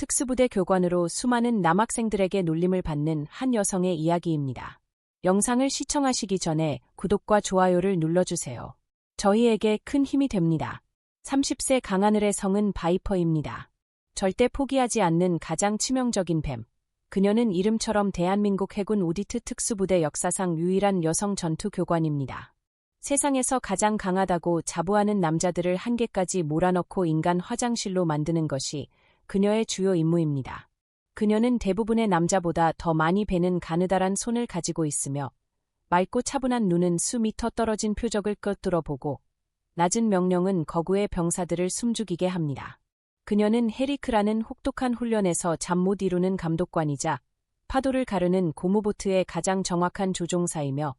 특수부대 교관으로 수많은 남학생들에게 놀림을 받는 한 여성의 이야기입니다. 영상을 시청하시기 전에 구독과 좋아요를 눌러주세요. 저희에게 큰 힘이 됩니다. 30세 강하늘의 성은 바이퍼입니다. 절대 포기하지 않는 가장 치명적인 뱀. 그녀는 이름처럼 대한민국 해군 오디트 특수부대 역사상 유일한 여성 전투 교관입니다. 세상에서 가장 강하다고 자부하는 남자들을 한계까지 몰아넣고 인간 화장실로 만드는 것이 그녀의 주요 임무입니다. 그녀는 대부분의 남자보다 더 많이 베는 가느다란 손을 가지고 있으며 맑고 차분한 눈은 수미터 떨어진 표적을 꿰뚫어보고 낮은 명령은 거구의 병사들을 숨죽이게 합니다. 그녀는 헤리크라는 혹독한 훈련에서 잠 못 이루는 감독관이자 파도를 가르는 고무보트의 가장 정확한 조종사이며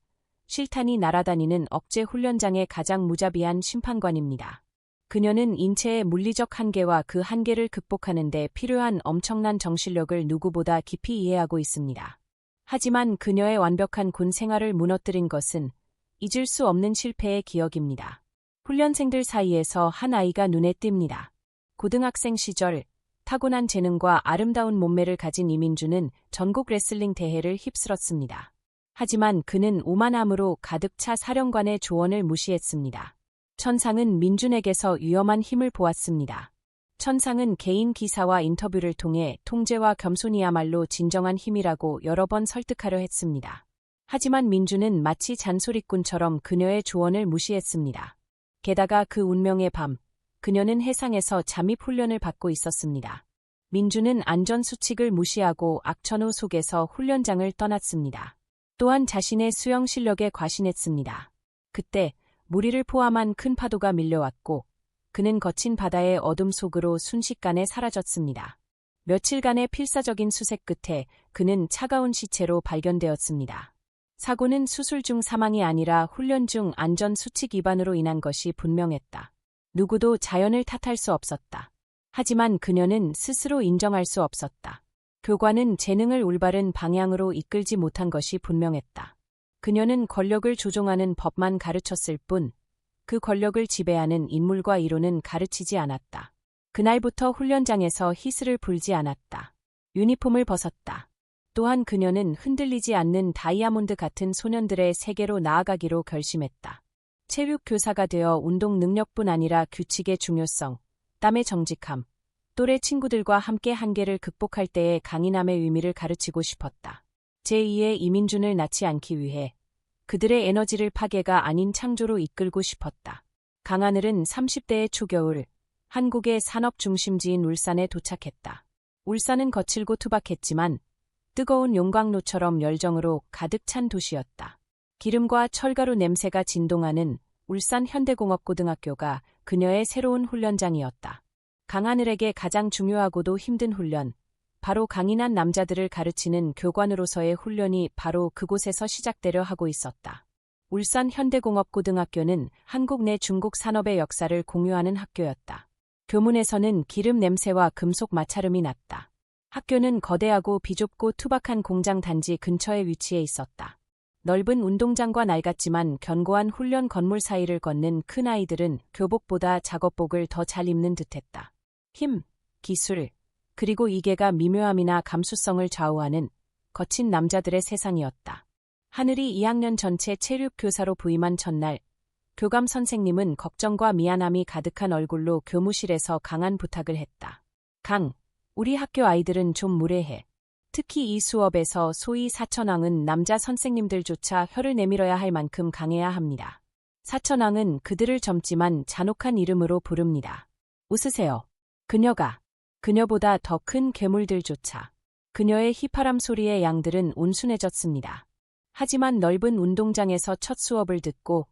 실탄이 날아다니는 억제 훈련장의 가장 무자비한 심판관입니다. 그녀는 인체의 물리적 한계와 그 한계를 극복하는 데 필요한 엄청난 정신력을 누구보다 깊이 이해하고 있습니다. 하지만 그녀의 완벽한 군 생활을 무너뜨린 것은 잊을 수 없는 실패의 기억입니다. 훈련생들 사이에서 한 아이가 눈에 띕니다. 고등학생 시절 타고난 재능과 아름다운 몸매를 가진 이민주는 전국 레슬링 대회를 휩쓸었습니다. 하지만 그는 오만함으로 가득 차 사령관의 조언을 무시했습니다. 천상은 민준에게서 위험한 힘을 보았습니다. 천상은 개인 기사와 인터뷰를 통해 통제와 겸손이야말로 진정한 힘이라고 여러 번 설득하려 했습니다. 하지만 민준은 마치 잔소리꾼처럼 그녀의 조언을 무시했습니다. 게다가 그 운명의 밤, 그녀는 해상에서 잠입 훈련을 받고 있었습니다. 민준은 안전수칙을 무시하고 악천후 속에서 훈련장을 떠났습니다. 또한 자신의 수영 실력에 과신했습니다. 그때 무리를 포함한 큰 파도가 밀려왔고 그는 거친 바다의 어둠 속으로 순식간에 사라졌습니다. 며칠간의 필사적인 수색 끝에 그는 차가운 시체로 발견되었습니다. 사고는 수술 중 사망이 아니라 훈련 중 안전수칙 위반으로 인한 것이 분명했다. 누구도 자연을 탓할 수 없었다. 하지만 그녀는 스스로 인정할 수 없었다. 교관은 재능을 올바른 방향으로 이끌지 못한 것이 분명했다. 그녀는 권력을 조종하는 법만 가르쳤을 뿐, 그 권력을 지배하는 인물과 이론은 가르치지 않았다. 그날부터 훈련장에서 히스를 불지 않았다. 유니폼을 벗었다. 또한 그녀는 흔들리지 않는 다이아몬드 같은 소년들의 세계로 나아가기로 결심했다. 체육 교사가 되어 운동 능력뿐 아니라 규칙의 중요성, 땀의 정직함, 또래 친구들과 함께 한계를 극복할 때의 강인함의 의미를 가르치고 싶었다. 제2의 이민준을 낳지 않기 위해 그들의 에너지를 파괴가 아닌 창조로 이끌고 싶었다. 강하늘은 30대의 초겨울, 한국의 산업 중심지인 울산에 도착했다. 울산은 거칠고 투박했지만 뜨거운 용광로처럼 열정으로 가득 찬 도시였다. 기름과 철가루 냄새가 진동하는 울산 현대공업고등학교가 그녀의 새로운 훈련장이었다. 강하늘에게 가장 중요하고도 힘든 훈련, 바로 강인한 남자들을 가르치는 교관으로서의 훈련이 바로 그곳에서 시작되려 하고 있었다. 울산 현대공업고등학교는 한국 내 중국 산업의 역사를 공유하는 학교였다. 교문에서는 기름 냄새와 금속 마찰음이 났다. 학교는 거대하고 비좁고 투박한 공장 단지 근처에 위치해 있었다. 넓은 운동장과 낡았지만 견고한 훈련 건물 사이를 걷는 큰 아이들은 교복보다 작업복을 더 잘 입는 듯했다. 힘, 기술, 그리고 이계가 미묘함이나 감수성을 좌우하는 거친 남자들의 세상이었다. 하늘이 2학년 전체 체육 교사로 부임한 첫날, 교감 선생님은 걱정과 미안함이 가득한 얼굴로 교무실에서 강한 부탁을 했다. 우리 학교 아이들은 좀 무례해. 특히 이 수업에서 소위 사천왕은 남자 선생님들조차 혀를 내밀어야 할 만큼 강해야 합니다. 사천왕은 그들을 젊지만 잔혹한 이름으로 부릅니다. 웃으세요. 그녀보다 더 큰 괴물들조차. 그녀의 휘파람 소리에 양들은 온순해졌습니다. 하지만 넓은 운동장에서 첫 수업을 듣고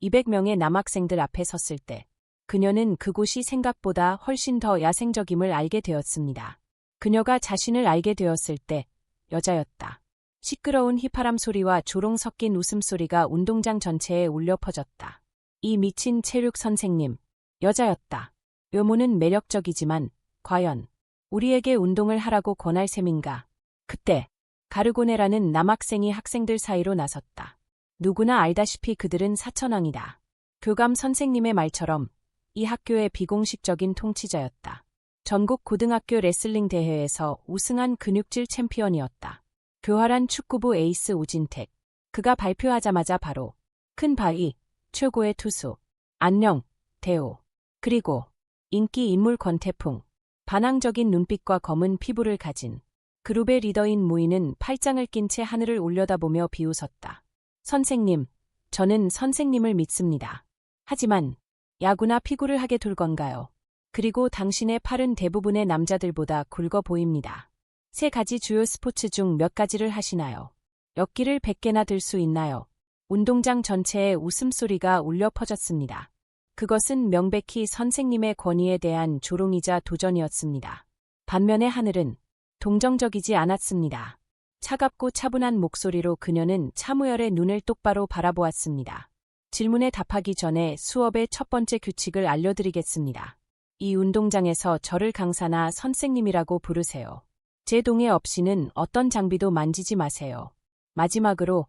200명의 남학생들 앞에 섰을 때 그녀는 그곳이 생각보다 훨씬 더 야생적임을 알게 되었습니다. 그녀가 자신을 알게 되었을 때 여자였다. 시끄러운 휘파람 소리와 조롱 섞인 웃음소리가 운동장 전체에 울려 퍼졌다. 이 미친 체육 선생님, 여자였다. 외모는 매력적이지만 과연 우리에게 운동을 하라고 권할 셈인가? 그때 가르고네라는 남학생이 학생들 사이로 나섰다. 누구나 알다시피 그들은 사천왕이다. 교감 선생님의 말처럼 이 학교의 비공식적인 통치자였다. 전국 고등학교 레슬링 대회에서 우승한 근육질 챔피언이었다. 교활한 축구부 에이스 우진택. 그가 발표하자마자 바로 큰 바위, 최고의 투수, 안녕, 대호. 그리고 인기 인물 권태풍. 반항적인 눈빛과 검은 피부를 가진 그룹의 리더인 무인은 팔짱을 낀 채 하늘을 올려다보며 비웃었다. 선생님, 저는 선생님을 믿습니다. 하지만 야구나 피구를 하게 둘 건가요? 그리고 당신의 팔은 대부분의 남자들보다 굵어 보입니다. 3가지 주요 스포츠 중 몇 가지를 하시나요? 역기를 100개나 들 수 있나요? 운동장 전체에 웃음소리가 울려 퍼졌습니다. 그것은 명백히 선생님의 권위에 대한 조롱이자 도전이었습니다. 반면에 하늘은 동정적이지 않았습니다. 차갑고 차분한 목소리로 그녀는 차무열의 눈을 똑바로 바라보았습니다. 질문에 답하기 전에 수업의 첫 번째 규칙을 알려드리겠습니다. 이 운동장에서 저를 강사나 선생님이라고 부르세요. 제 동의 없이는 어떤 장비도 만지지 마세요. 마지막으로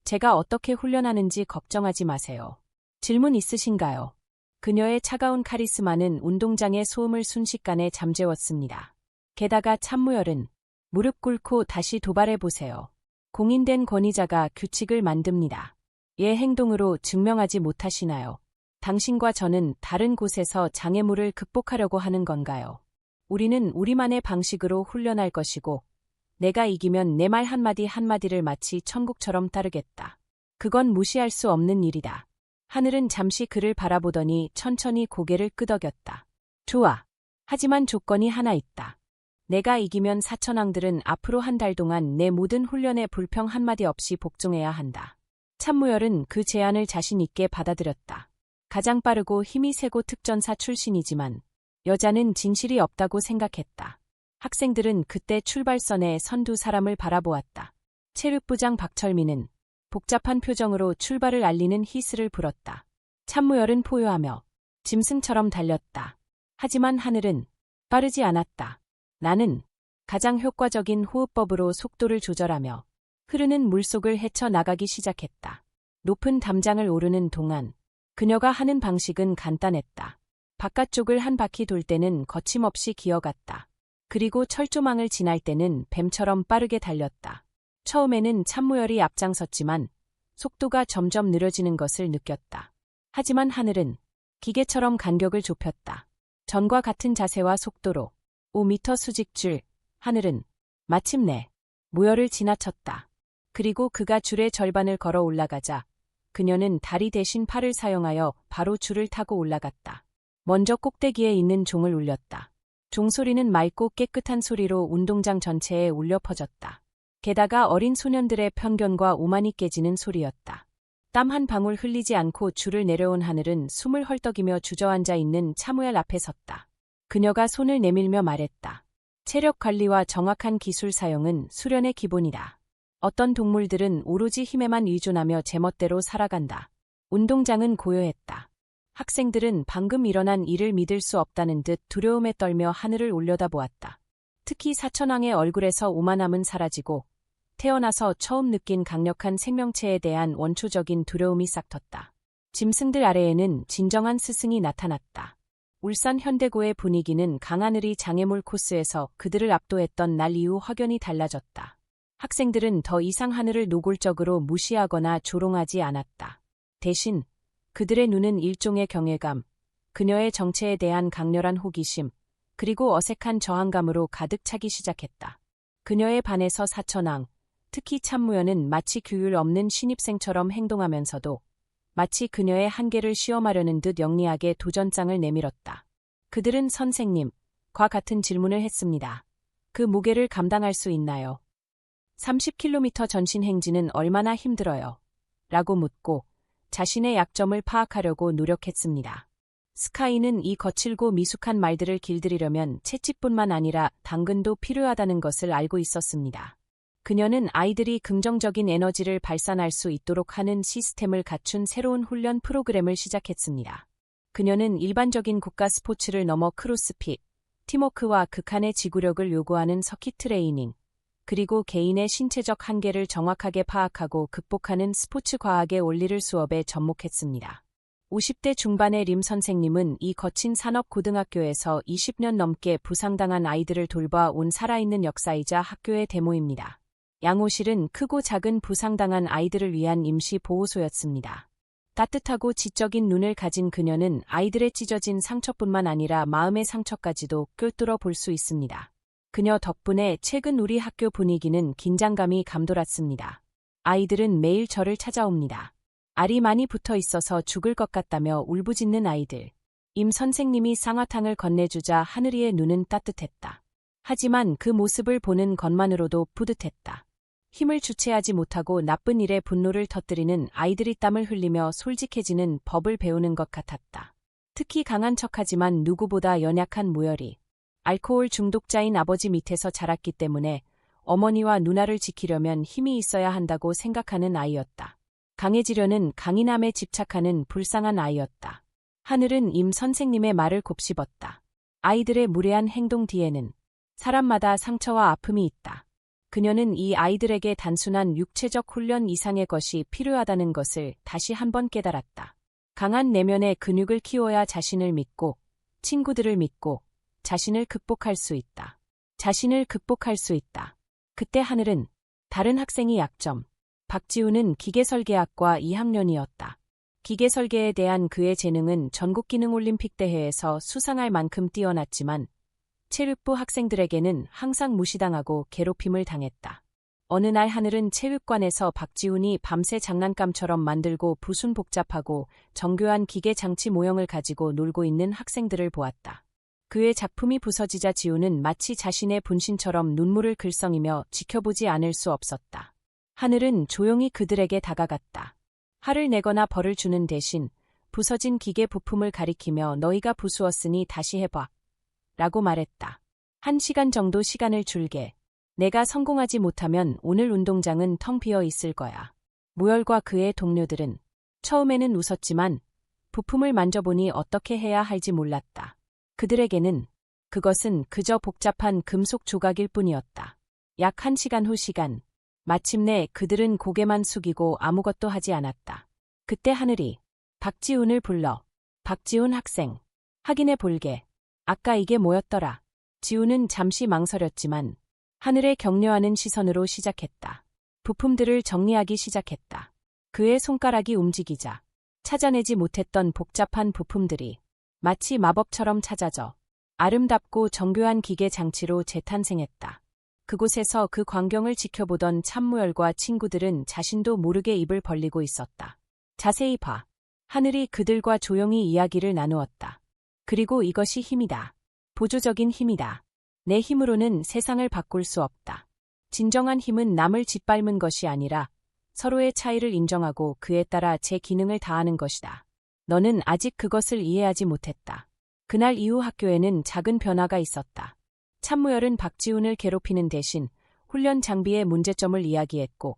제가 어떻게 훈련하는지 걱정하지 마세요. 질문 있으신가요? 그녀의 차가운 카리스마는 운동장의 소음을 순식간에 잠재웠습니다. 게다가 참무열은 무릎 꿇고 다시 도발해보세요. 공인된 권위자가 규칙을 만듭니다. 얘 행동으로 증명하지 못하시나요? 당신과 저는 다른 곳에서 장애물을 극복하려고 하는 건가요? 우리는 우리만의 방식으로 훈련할 것이고 내가 이기면 내 말 한마디 한마디를 마치 천국처럼 따르겠다. 그건 무시할 수 없는 일이다. 하늘은 잠시 그를 바라보더니 천천히 고개를 끄덕였다. 좋아. 하지만 조건이 하나 있다. 내가 이기면 사천왕들은 앞으로 한 달 동안 내 모든 훈련에 불평 한마디 없이 복종해야 한다. 참무열은 그 제안을 자신 있게 받아들였다. 가장 빠르고 힘이 세고 특전사 출신이지만 여자는 진실이 없다고 생각했다. 학생들은 그때 출발선에 선 2사람을 바라보았다. 체육부장 박철민은 복잡한 표정으로 출발을 알리는 히스를 불었다. 참무열은 포효하며 짐승처럼 달렸다. 하지만 하늘은 빠르지 않았다. 나는 가장 효과적인 호흡법으로 속도를 조절하며 흐르는 물속을 헤쳐나가기 시작했다. 높은 담장을 오르는 동안 그녀가 하는 방식은 간단했다. 바깥쪽을 한 바퀴 돌 때는 거침없이 기어갔다. 그리고 철조망을 지날 때는 뱀처럼 빠르게 달렸다. 처음에는 참무열이 앞장섰지만 속도가 점점 느려지는 것을 느꼈다. 하지만 하늘은 기계처럼 간격을 좁혔다. 전과 같은 자세와 속도로 5m 수직줄, 하늘은 마침내 무열을 지나쳤다. 그리고 그가 줄의 절반을 걸어 올라가자 그녀는 다리 대신 팔을 사용하여 바로 줄을 타고 올라갔다. 먼저 꼭대기에 있는 종을 울렸다. 종소리는 맑고 깨끗한 소리로 운동장 전체에 울려 퍼졌다. 게다가 어린 소년들의 편견과 오만이 깨지는 소리였다. 땀 한 방울 흘리지 않고 줄을 내려온 하늘은 숨을 헐떡이며 주저앉아 있는 참무열 앞에 섰다. 그녀가 손을 내밀며 말했다. 체력 관리와 정확한 기술 사용은 수련의 기본이다. 어떤 동물들은 오로지 힘에만 의존하며 제멋대로 살아간다. 운동장은 고요했다. 학생들은 방금 일어난 일을 믿을 수 없다는 듯 두려움에 떨며 하늘을 올려다보았다. 특히 사천왕의 얼굴에서 오만함은 사라지고 태어나서 처음 느낀 강력한 생명체에 대한 원초적인 두려움이 싹텄다. 짐승들 아래에는 진정한 스승이 나타났다. 울산 현대고의 분위기는 강하늘이 장애물 코스에서 그들을 압도했던 날 이후 확연히 달라졌다. 학생들은 더 이상 하늘을 노골적으로 무시하거나 조롱하지 않았다. 대신 그들의 눈은 일종의 경외감, 그녀의 정체에 대한 강렬한 호기심, 그리고 어색한 저항감으로 가득 차기 시작했다. 그녀의 반에서 사천왕, 특히 참무열은 마치 규율 없는 신입생처럼 행동하면서도 마치 그녀의 한계를 시험하려는 듯 영리하게 도전장을 내밀었다. 그들은 선생님, 과 같은 질문을 했습니다. 그 무게를 감당할 수 있나요? 30km 전신 행진은 얼마나 힘들어요? 라고 묻고 자신의 약점을 파악하려고 노력했습니다. 스카이는 이 거칠고 미숙한 말들을 길들이려면 채찍뿐만 아니라 당근도 필요하다는 것을 알고 있었습니다. 그녀는 아이들이 긍정적인 에너지를 발산할 수 있도록 하는 시스템을 갖춘 새로운 훈련 프로그램을 시작했습니다. 그녀는 일반적인 국가 스포츠를 넘어 크로스핏, 팀워크와 극한의 지구력을 요구하는 서킷 트레이닝, 그리고 개인의 신체적 한계를 정확하게 파악하고 극복하는 스포츠 과학의 원리를 수업에 접목했습니다. 50대 중반의 림 선생님은 이 거친 산업고등학교에서 20년 넘게 부상당한 아이들을 돌봐온 살아있는 역사이자 학교의 데모입니다. 양호실은 크고 작은 부상당한 아이들을 위한 임시 보호소였습니다. 따뜻하고 지적인 눈을 가진 그녀는 아이들의 찢어진 상처뿐만 아니라 마음의 상처까지도 꿰뚫어 볼 수 있습니다. 그녀 덕분에 최근 우리 학교 분위기는 긴장감이 감돌았습니다. 아이들은 매일 저를 찾아옵니다. 알이 많이 붙어 있어서 죽을 것 같다며 울부짖는 아이들. 임 선생님이 쌍화탕을 건네주자 하늘이의 눈은 따뜻했다. 하지만 그 모습을 보는 것만으로도 뿌듯했다. 힘을 주체하지 못하고 나쁜 일에 분노를 터뜨리는 아이들이 땀을 흘리며 솔직해지는 법을 배우는 것 같았다. 특히 강한 척하지만 누구보다 연약한 무열이. 알코올 중독자인 아버지 밑에서 자랐기 때문에 어머니와 누나를 지키려면 힘이 있어야 한다고 생각하는 아이였다. 강해지려는 강인함에 집착하는 불쌍한 아이였다. 하늘은 임 선생님의 말을 곱씹었다. 아이들의 무례한 행동 뒤에는 사람마다 상처와 아픔이 있다. 그녀는 이 아이들에게 단순한 육체적 훈련 이상의 것이 필요하다는 것을 다시 한번 깨달았다. 강한 내면의 근육을 키워야 자신을 믿고, 친구들을 믿고, 자신을 극복할 수 있다. 자신을 극복할 수 있다. 그때 하늘은 다른 학생이 약점. 박지우는 기계설계학과 2학년이었다. 기계설계에 대한 그의 재능은 전국기능올림픽 대회에서 수상할 만큼 뛰어났지만 체육부 학생들에게는 항상 무시당하고 괴롭힘을 당했다. 어느 날 하늘은 체육관에서 박지훈이 밤새 장난감처럼 만들고 부순 복잡하고 정교한 기계 장치 모형을 가지고 놀고 있는 학생들을 보았다. 그의 작품이 부서지자 지우는 마치 자신의 분신처럼 눈물을 글썽이며 지켜보지 않을 수 없었다. 하늘은 조용히 그들에게 다가갔다. 화를 내거나 벌을 주는 대신 부서진 기계 부품을 가리키며 너희가 부수었으니 다시 해봐. 라고 말했다. 1시간 정도 시간을 줄게. 내가 성공하지 못하면 오늘 운동장은 텅 비어 있을 거야. 무열과 그의 동료들은 처음에는 웃었지만 부품을 만져보니 어떻게 해야 할지 몰랐다. 그들에게는 그것은 그저 복잡한 금속 조각일 뿐이었다. 약 1시간 후 시간. 마침내 그들은 고개만 숙이고 아무것도 하지 않았다. 그때 하늘이 박지훈을 불러. 박지훈 학생. 확인해 볼게. 아까 이게 뭐였더라? 지훈은 잠시 망설였지만 하늘의 격려하는 시선으로 시작했다. 부품들을 정리하기 시작했다. 그의 손가락이 움직이자 찾아내지 못했던 복잡한 부품들이 마치 마법처럼 찾아져 아름답고 정교한 기계 장치로 재탄생했다. 그곳에서 그 광경을 지켜보던 참무열과 친구들은 자신도 모르게 입을 벌리고 있었다. 자세히 봐. 하늘이 그들과 조용히 이야기를 나누었다. 그리고 이것이 힘이다. 보조적인 힘이다. 내 힘으로는 세상을 바꿀 수 없다. 진정한 힘은 남을 짓밟는 것이 아니라 서로의 차이를 인정하고 그에 따라 제 기능을 다하는 것이다. 너는 아직 그것을 이해하지 못했다. 그날 이후 학교에는 작은 변화가 있었다. 참무열은 박지훈을 괴롭히는 대신 훈련 장비의 문제점을 이야기했고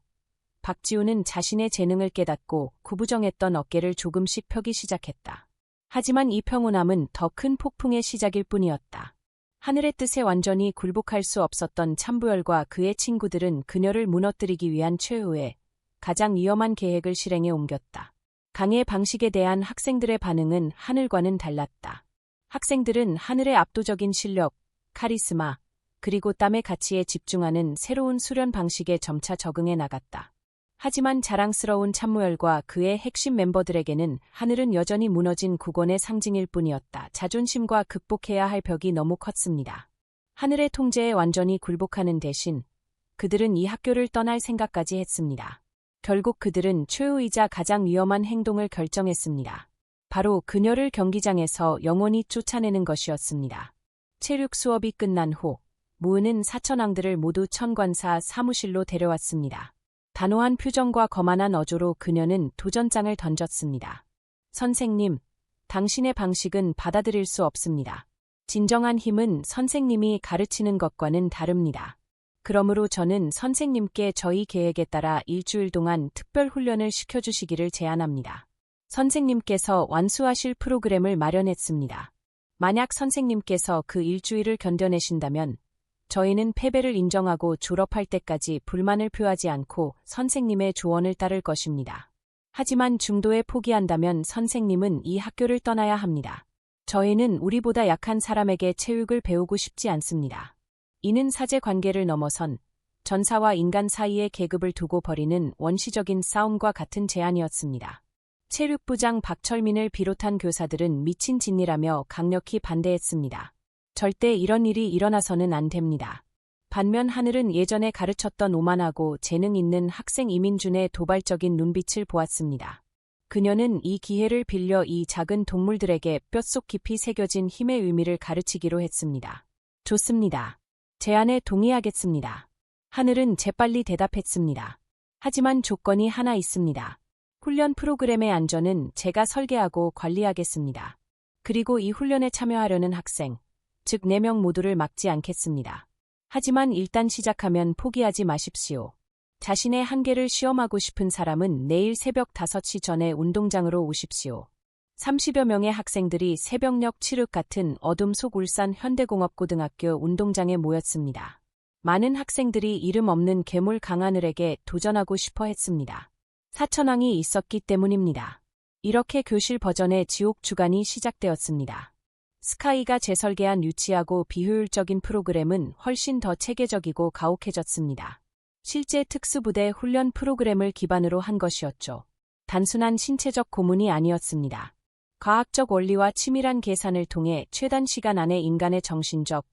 박지훈은 자신의 재능을 깨닫고 구부정했던 어깨를 조금씩 펴기 시작했다. 하지만 이 평온함은 더 큰 폭풍의 시작일 뿐이었다. 하늘의 뜻에 완전히 굴복할 수 없었던 참부열과 그의 친구들은 그녀를 무너뜨리기 위한 최후의 가장 위험한 계획을 실행에 옮겼다. 강의 방식에 대한 학생들의 반응은 하늘과는 달랐다. 학생들은 하늘의 압도적인 실력, 카리스마, 그리고 땀의 가치에 집중하는 새로운 수련 방식에 점차 적응해 나갔다. 하지만 자랑스러운 참무열과 그의 핵심 멤버들에게는 하늘은 여전히 무너진 국원의 상징일 뿐이었다. 자존심과 극복해야 할 벽이 너무 컸습니다. 하늘의 통제에 완전히 굴복하는 대신 그들은 이 학교를 떠날 생각까지 했습니다. 결국 그들은 최후이자 가장 위험한 행동을 결정했습니다. 바로 그녀를 경기장에서 영원히 쫓아내는 것이었습니다. 체육 수업이 끝난 후 무은은 사천왕들을 모두 천관사 사무실로 데려왔습니다. 단호한 표정과 거만한 어조로 그녀는 도전장을 던졌습니다. 선생님, 당신의 방식은 받아들일 수 없습니다. 진정한 힘은 선생님이 가르치는 것과는 다릅니다. 그러므로 저는 선생님께 저희 계획에 따라 일주일 동안 특별 훈련을 시켜주시기를 제안합니다. 선생님께서 완수하실 프로그램을 마련했습니다. 만약 선생님께서 그 일주일을 견뎌내신다면 저희는 패배를 인정하고 졸업할 때까지 불만을 표하지 않고 선생님의 조언을 따를 것입니다. 하지만 중도에 포기한다면 선생님은 이 학교를 떠나야 합니다. 저희는 우리보다 약한 사람에게 체육을 배우고 싶지 않습니다. 이는 사제 관계를 넘어선 전사와 인간 사이의 계급을 두고 벌이는 원시적인 싸움과 같은 제안이었습니다. 체육부장 박철민을 비롯한 교사들은 미친 짓이라며 강력히 반대했습니다. 절대 이런 일이 일어나서는 안 됩니다. 반면 하늘은 예전에 가르쳤던 오만하고 재능 있는 학생 이민준의 도발적인 눈빛을 보았습니다. 그녀는 이 기회를 빌려 이 작은 동물들에게 뼛속 깊이 새겨진 힘의 의미를 가르치기로 했습니다. 좋습니다. 제안에 동의하겠습니다. 하늘은 재빨리 대답했습니다. 하지만 조건이 하나 있습니다. 훈련 프로그램의 안전은 제가 설계하고 관리하겠습니다. 그리고 이 훈련에 참여하려는 학생, 즉 4명 모두를 막지 않겠습니다. 하지만 일단 시작하면 포기하지 마십시오. 자신의 한계를 시험하고 싶은 사람은 내일 새벽 5시 전에 운동장으로 오십시오. 30여 명의 학생들이 새벽녘 칠흑 같은 어둠 속 울산 현대공업고등학교 운동장에 모였습니다. 많은 학생들이 이름 없는 괴물 강하늘에게 도전하고 싶어 했습니다. 사천왕이 있었기 때문입니다. 이렇게 교실 버전의 지옥 주간이 시작되었습니다. 스카이가 재설계한 유치하고 비효율적인 프로그램은 훨씬 더 체계적이고 가혹해졌습니다. 실제 특수부대 훈련 프로그램을 기반으로 한 것이었죠. 단순한 신체적 고문이 아니었습니다. 과학적 원리와 치밀한 계산을 통해 최단 시간 안에 인간의 정신적,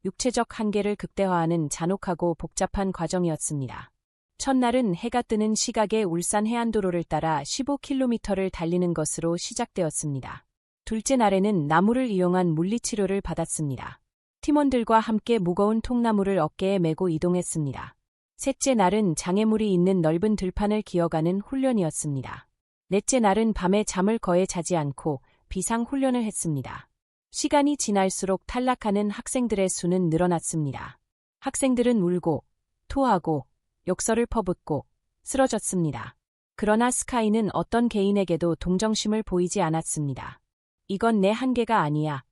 육체적 한계를 극대화하는 잔혹하고 복잡한 과정이었습니다. 첫날은 해가 뜨는 시각에 울산 해안도로를 따라 15km를 달리는 것으로 시작되었습니다. 둘째 날에는 나무를 이용한 물리치료를 받았습니다. 팀원들과 함께 무거운 통나무를 어깨에 메고 이동했습니다. 셋째 날은 장애물이 있는 넓은 들판을 기어가는 훈련이었습니다. 넷째 날은 밤에 잠을 거의 자지 않고 비상훈련을 했습니다. 시간이 지날수록 탈락하는 학생들의 수는 늘어났습니다. 학생들은 울고, 토하고, 욕설을 퍼붓고, 쓰러졌습니다. 그러나 스카이는 어떤 개인에게도 동정심을 보이지 않았습니다. 이건 내 한계가 아니야.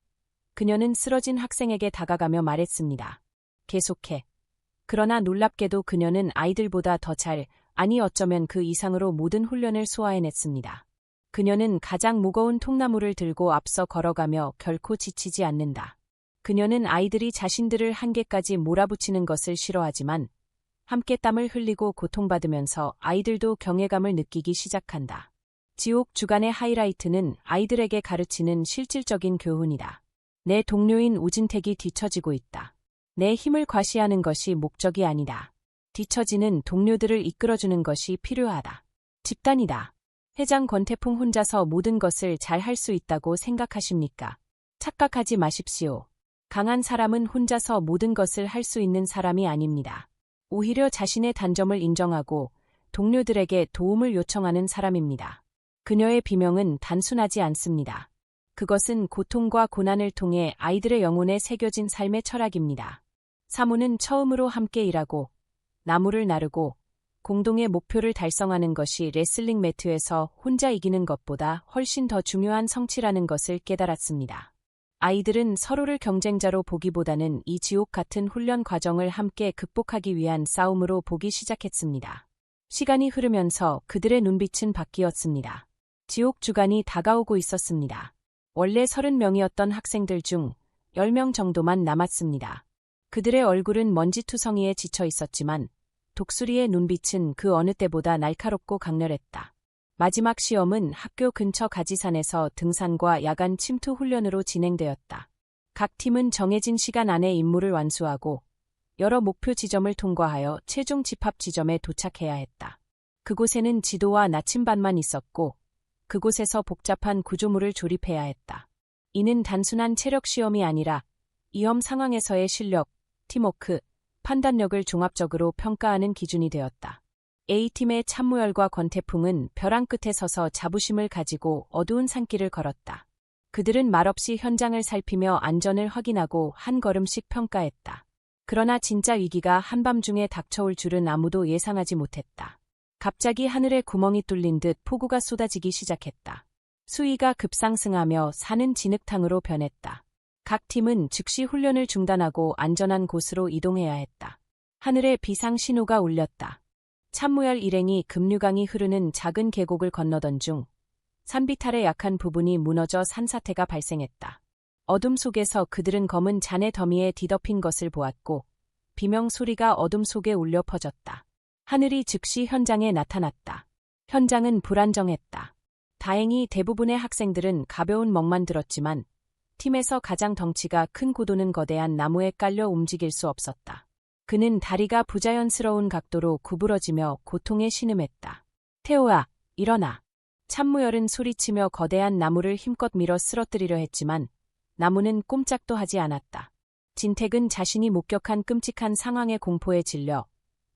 그녀는 쓰러진 학생에게 다가가며 말했습니다. 계속해. 그러나 놀랍게도 그녀는 아이들보다 더 잘, 아니 어쩌면 그 이상으로 모든 훈련을 소화해냈습니다. 그녀는 가장 무거운 통나무를 들고 앞서 걸어가며 결코 지치지 않는다. 그녀는 아이들이 자신들을 한계까지 몰아붙이는 것을 싫어하지만 함께 땀을 흘리고 고통받으면서 아이들도 경외감을 느끼기 시작한다. 지옥 주간의 하이라이트는 아이들에게 가르치는 실질적인 교훈이다. 내 동료인 우진택이 뒤처지고 있다. 내 힘을 과시하는 것이 목적이 아니다. 뒤처지는 동료들을 이끌어주는 것이 필요하다. 집단이다. 회장 권태풍 혼자서 모든 것을 잘 할 수 있다고 생각하십니까? 착각하지 마십시오. 강한 사람은 혼자서 모든 것을 할 수 있는 사람이 아닙니다. 오히려 자신의 단점을 인정하고 동료들에게 도움을 요청하는 사람입니다. 그녀의 비명은 단순하지 않습니다. 그것은 고통과 고난을 통해 아이들의 영혼에 새겨진 삶의 철학입니다. 사모는 처음으로 함께 일하고 나무를 나르고 공동의 목표를 달성하는 것이 레슬링 매트에서 혼자 이기는 것보다 훨씬 더 중요한 성취라는 것을 깨달았습니다. 아이들은 서로를 경쟁자로 보기보다는 이 지옥 같은 훈련 과정을 함께 극복하기 위한 싸움으로 보기 시작했습니다. 시간이 흐르면서 그들의 눈빛은 바뀌었습니다. 지옥 주간이 다가오고 있었습니다. 원래 30명이었던 학생들 중 10명 정도만 남았습니다. 그들의 얼굴은 먼지투성이에 지쳐 있었지만 독수리의 눈빛은 그 어느 때보다 날카롭고 강렬했다. 마지막 시험은 학교 근처 가지산에서 등산과 야간 침투 훈련으로 진행되었다. 각 팀은 정해진 시간 안에 임무를 완수하고 여러 목표 지점을 통과하여 최종 집합 지점에 도착해야 했다. 그곳에는 지도와 나침반만 있었고 그곳에서 복잡한 구조물을 조립해야 했다. 이는 단순한 체력 시험이 아니라 위험 상황에서의 실력, 팀워크, 판단력을 종합적으로 평가하는 기준이 되었다. A팀의 참무열과 권태풍은 벼랑 끝에 서서 자부심을 가지고 어두운 산길을 걸었다. 그들은 말없이 현장을 살피며 안전을 확인하고 한 걸음씩 평가했다. 그러나 진짜 위기가 한밤중에 닥쳐올 줄은 아무도 예상하지 못했다. 갑자기 하늘에 구멍이 뚫린 듯 폭우가 쏟아지기 시작했다. 수위가 급상승하며 산은 진흙탕으로 변했다. 각 팀은 즉시 훈련을 중단하고 안전한 곳으로 이동해야 했다. 하늘에 비상 신호가 울렸다. 참무열 일행이 급류강이 흐르는 작은 계곡을 건너던 중 산비탈의 약한 부분이 무너져 산사태가 발생했다. 어둠 속에서 그들은 검은 잔해 더미에 뒤덮인 것을 보았고 비명 소리가 어둠 속에 울려 퍼졌다. 하늘이 즉시 현장에 나타났다. 현장은 불안정했다. 다행히 대부분의 학생들은 가벼운 멍만 들었지만 팀에서 가장 덩치가 큰 고도는 거대한 나무에 깔려 움직일 수 없었다. 그는 다리가 부자연스러운 각도로 구부러지며 고통에 신음했다. 태호야, 일어나. 참무열은 소리치며 거대한 나무를 힘껏 밀어 쓰러뜨리려 했지만 나무는 꼼짝도 하지 않았다. 진택은 자신이 목격한 끔찍한 상황의 공포에 질려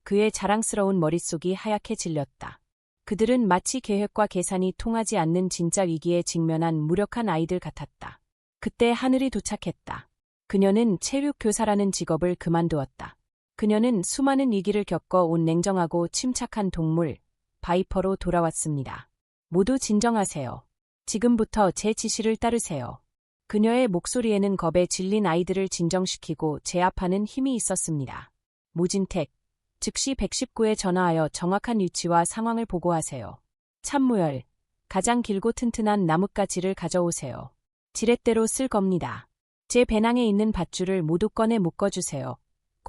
그의 자랑스러운 머릿속이 하얗게 질렸다. 그들은 마치 계획과 계산이 통하지 않는 진짜 위기에 직면한 무력한 아이들 같았다. 그때 하늘이 도착했다. 그녀는 체육교사라는 직업을 그만두었다. 그녀는 수많은 위기를 겪어 온 냉정하고 침착한 동물, 바이퍼로 돌아왔습니다. 모두 진정하세요. 지금부터 제 지시를 따르세요. 그녀의 목소리에는 겁에 질린 아이들을 진정시키고 제압하는 힘이 있었습니다. 무진택, 즉시 119에 전화하여 정확한 위치와 상황을 보고하세요. 참무열, 가장 길고 튼튼한 나뭇가지를 가져오세요. 지렛대로 쓸 겁니다. 제 배낭에 있는 밧줄을 모두 꺼내 묶어주세요.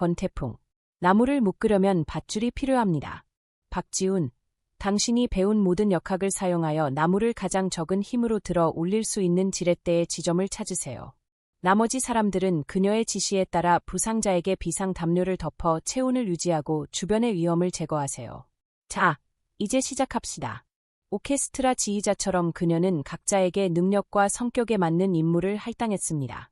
권태풍, 나무를 묶으려면 밧줄이 필요합니다. 박지훈, 당신이 배운 모든 역학을 사용하여 나무를 가장 적은 힘으로 들어 올릴 수 있는 지렛대의 지점을 찾으세요. 나머지 사람들은 그녀의 지시에 따라 부상자에게 비상 담요를 덮어 체온을 유지하고 주변의 위험을 제거하세요. 자, 이제 시작합시다. 오케스트라 지휘자처럼 그녀는 각자에게 능력과 성격에 맞는 임무를 할당했습니다.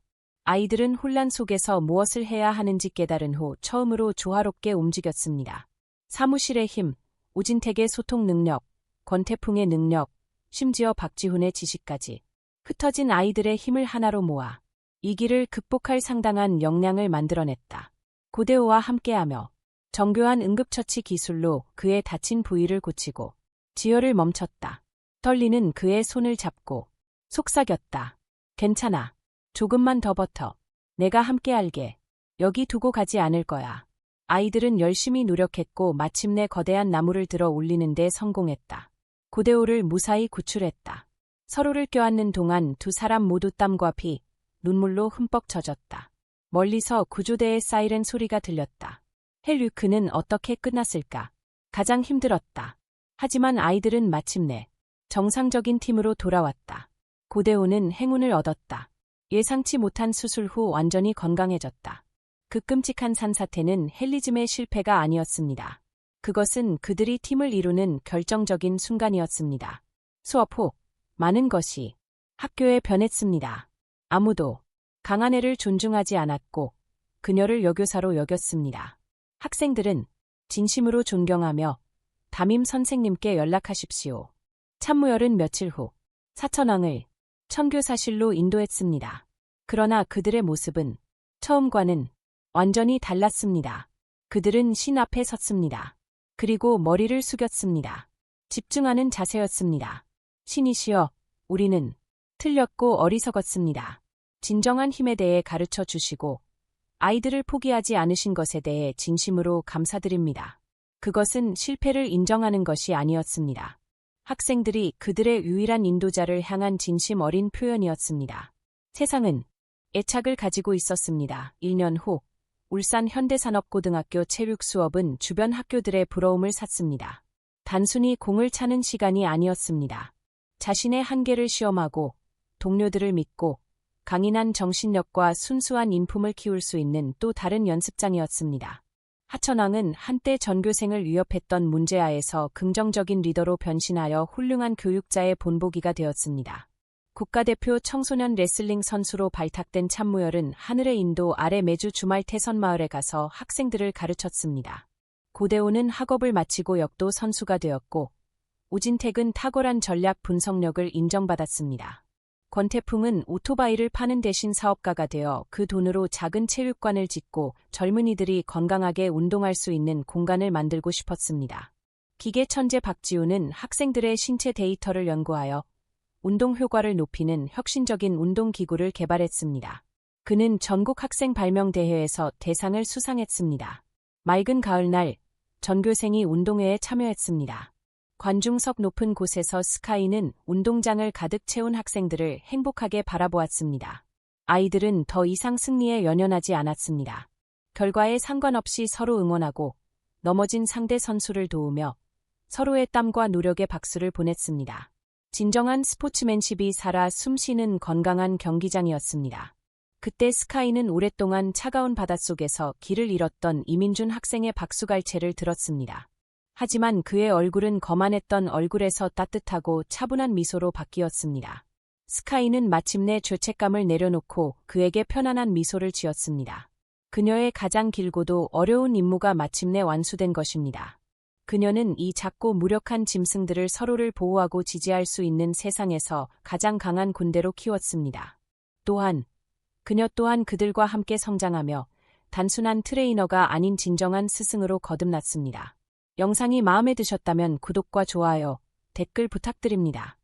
아이들은 혼란 속에서 무엇을 해야 하는지 깨달은 후 처음으로 조화롭게 움직였습니다. 사무실의 힘, 우진택의 소통 능력, 권태풍의 능력, 심지어 박지훈의 지시까지. 흩어진 아이들의 힘을 하나로 모아 위기를 극복할 상당한 역량을 만들어냈다. 고대호와 함께하며 정교한 응급처치 기술로 그의 다친 부위를 고치고 지혈을 멈췄다. 떨리는 그의 손을 잡고 속삭였다. 괜찮아. 조금만 더 버텨. 내가 함께할게. 여기 두고 가지 않을 거야. 아이들은 열심히 노력했고 마침내 거대한 나무를 들어 올리는 데 성공했다. 고대호를 무사히 구출했다. 서로를 껴안는 동안 두 사람 모두 땀과 피, 눈물로 흠뻑 젖었다. 멀리서 구조대의 사이렌 소리가 들렸다. 헬류크는 어떻게 끝났을까? 가장 힘들었다. 하지만 아이들은 마침내 정상적인 팀으로 돌아왔다. 고대호는 행운을 얻었다. 예상치 못한 수술 후 완전히 건강해졌다. 그 끔찍한 산사태는 헬리즘의 실패가 아니었습니다. 그것은 그들이 팀을 이루는 결정적인 순간이었습니다. 수업 후 많은 것이 학교에 변했습니다. 아무도 강한 애를 존중하지 않았고 그녀를 여교사로 여겼습니다. 학생들은 진심으로 존경하며 담임 선생님께 연락하십시오. 참무열은 며칠 후 사천왕을 청교사실로 인도했습니다. 그러나 그들의 모습은 처음과는 완전히 달랐습니다. 그들은 신 앞에 섰습니다. 그리고 머리를 숙였습니다. 집중하는 자세였습니다. 신이시여, 우리는 틀렸고 어리석었습니다. 진정한 힘에 대해 가르쳐 주시고 아이들을 포기하지 않으신 것에 대해 진심으로 감사드립니다. 그것은 실패를 인정하는 것이 아니었습니다. 학생들이 그들의 유일한 인도자를 향한 진심 어린 표현이었습니다. 세상은 애착을 가지고 있었습니다. 1년 후 울산 현대산업고등학교 체육 수업은 주변 학교들의 부러움을 샀습니다. 단순히 공을 차는 시간이 아니었습니다. 자신의 한계를 시험하고 동료들을 믿고 강인한 정신력과 순수한 인품을 키울 수 있는 또 다른 연습장이었습니다. 하천왕은 한때 전교생을 위협했던 문제아에서 긍정적인 리더로 변신하여 훌륭한 교육자의 본보기가 되었습니다. 국가대표 청소년 레슬링 선수로 발탁된 참무열은 하늘의 인도 아래 매주 주말 태선마을에 가서 학생들을 가르쳤습니다. 고대호는 학업을 마치고 역도 선수가 되었고 우진택은 탁월한 전략 분석력을 인정받았습니다. 권태풍은 오토바이를 파는 대신 사업가가 되어 그 돈으로 작은 체육관을 짓고 젊은이들이 건강하게 운동할 수 있는 공간을 만들고 싶었습니다. 기계 천재 박지훈은 학생들의 신체 데이터를 연구하여 운동 효과를 높이는 혁신적인 운동기구를 개발했습니다. 그는 전국 학생 발명 대회에서 대상을 수상했습니다. 맑은 가을날 전교생이 운동회에 참여했습니다. 관중석 높은 곳에서 스카이는 운동장을 가득 채운 학생들을 행복하게 바라보았습니다. 아이들은 더 이상 승리에 연연하지 않았습니다. 결과에 상관없이 서로 응원하고 넘어진 상대 선수를 도우며 서로의 땀과 노력에 박수를 보냈습니다. 진정한 스포츠맨십이 살아 숨쉬는 건강한 경기장이었습니다. 그때 스카이는 오랫동안 차가운 바닷속에서 길을 잃었던 이민준 학생의 박수갈채를 들었습니다. 하지만 그의 얼굴은 거만했던 얼굴에서 따뜻하고 차분한 미소로 바뀌었습니다. 스카이는 마침내 죄책감을 내려놓고 그에게 편안한 미소를 지었습니다. 그녀의 가장 길고도 어려운 임무가 마침내 완수된 것입니다. 그녀는 이 작고 무력한 짐승들을 서로를 보호하고 지지할 수 있는 세상에서 가장 강한 군대로 키웠습니다. 또한 그녀 또한 그들과 함께 성장하며 단순한 트레이너가 아닌 진정한 스승으로 거듭났습니다. 영상이 마음에 드셨다면 구독과 좋아요, 댓글 부탁드립니다.